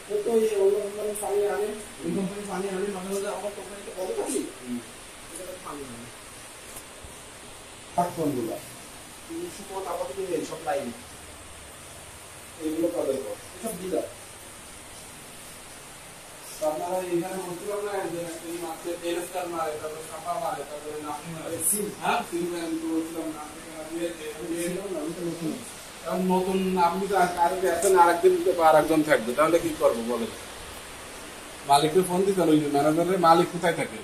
তো এই অন্য কোম্পানি পানি আনে, ওই কোম্পানি পানি আনে, মাঝে মাঝে আমার কোম্পানিতে কত থাকি এটা পানি আনে পাকগুলো সুপথ আপাতত সব লাইন এইগুলো তাদের এসব ডিলার। আপনারা এখানে বলছিলাম না যে এই মাসে এলস্টার মারে, তারপরে সাফা মারে, তারপরে নাফি মারে, হ্যাঁ সিলভেন তো বলছিলাম না নতুন। আপনি তো আরেকদিন আসেন, আরেকদিন আরেকজন থাকবে, তাহলে কি করবো বলেন? মালিককে ফোন দিতেন, ওই ম্যানেজারের মালিক কোথায় থাকে?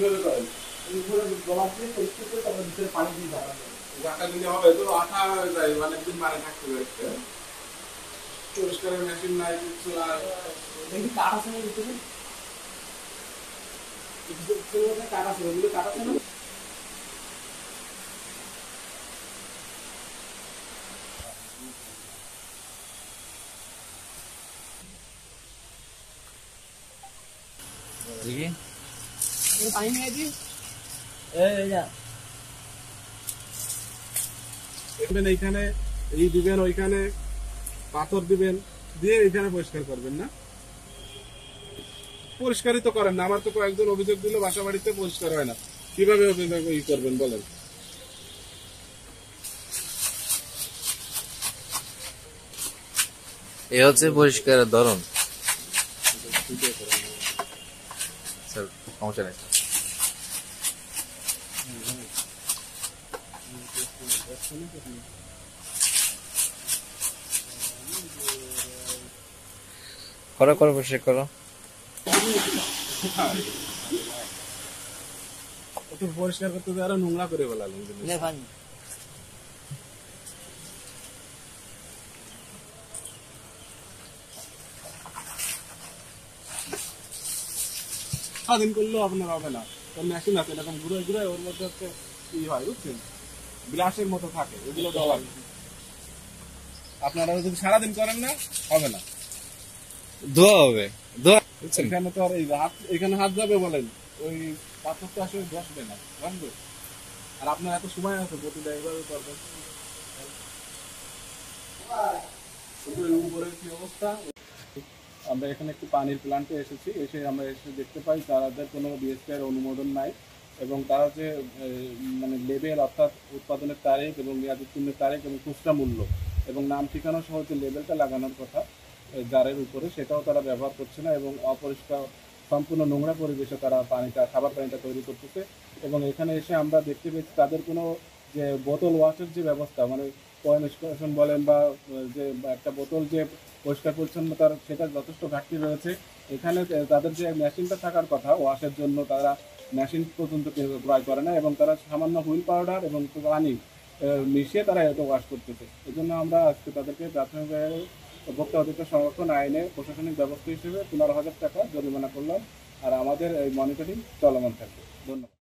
কিভাবে করেন? উপরে জমা দিয়ে পরিষ্কার করে তারপর ভিতরে পানি দিয়ে ঢাকা দেবেন। ঢাকা দিলে হবে তো? আঠা হয়ে যায়, অনেকদিন মানে থাকতে পারছে। পরিষ্কারের মেশিন নাই, কিছু নাই। দেখি কাঠ আছে না ভিতরে? কাঠ আছে, ওগুলো কাঠ আছে না? পানি নিয়ে দিই এইখানে, এই দিবেন, ওইখানে পাথর দিবেন, দিয়ে এইখানে পরিষ্কার করবেন না? পরিষ্কারই তো করেন না। আমার তো কয়েকজন অভিযোগ দিল বাসা বাড়িতে পরিষ্কার হয় না। কিভাবে ই করবেন বলেন? এ হচ্ছে পরিষ্কারের ধরন। স্যার সমস্যা নেই। করো করো পরিষ্কার করো। পরিষ্কার করতে আরো নোংরা করে বলালেন। স্বাধীন করলেও আপনার হবে না। তোর মেশিন আছে এরকম ঘুরে ঘুরে, ওর মধ্যে হচ্ছে ই হয় বুঝছেন, গ্লাসের মতো থাকে, ওগুলো দেওয়া। আপনারা যদি সারাদিন করেন না, হবে না। ধোয়া হবে, ধোয়া এখানে তো আর এই হাত, এখানে হাত যাবে বলেন, ওই পাথর তো আসলে বসবে না, বুঝবে। আর আপনার এত সময় আছে, প্রতিটা এইভাবে করবেন। উপরের কি অবস্থা? আমরা এখানে একটি পানির প্ল্যান্টে এসেছি, এসে আমরা এসে দেখতে পাই তাদের কোনো বিএসপিআর অনুমোদন নাই, এবং তারা যে মানে লেবেল অর্থাৎ উৎপাদনের তারিখ এবং মেয়াদ উত্তীর্ণের তারিখ এবং খুচরা মূল্য এবং নাম ঠিকানা সহ যে লেবেলটা লাগানোর কথা জারের উপরে, সেটাও তারা ব্যবহার করছে না, এবং অপরিষ্কার সম্পূর্ণ নোংরা পরিবেশে তারা পানিটা, খাবার পানিটা তৈরি করতেছে। এবং এখানে এসে আমরা দেখতে পেয়েছি তাদের কোনো যে বোতল ওয়াশের যে ব্যবস্থা, মানে পয়নিষ্কাশন বলেন বা যে একটা বোতল যে পরিষ্কার পরিচ্ছন্নতার, সেটা যথেষ্ট ঘাটতি রয়েছে। এখানে তাদের যে মেশিনটা থাকার কথা ওয়াশের জন্য, তারা মেশিন পর্যন্ত ক্রয় করে না, এবং তারা সামান্য হুইল পাউডার এবং পানি মিশিয়ে তারা এটা ওয়াশ করতেছে। এই জন্য আমরা আজকে তাদেরকে প্রাথমিকভাবে ভোক্তা অধিকার সংরক্ষণ আইনে প্রশাসনিক ব্যবস্থা হিসেবে 15,000 টাকা জরিমানা করলাম। আর আমাদের এই মনিটরিং চলমান থাকবে। ধন্যবাদ।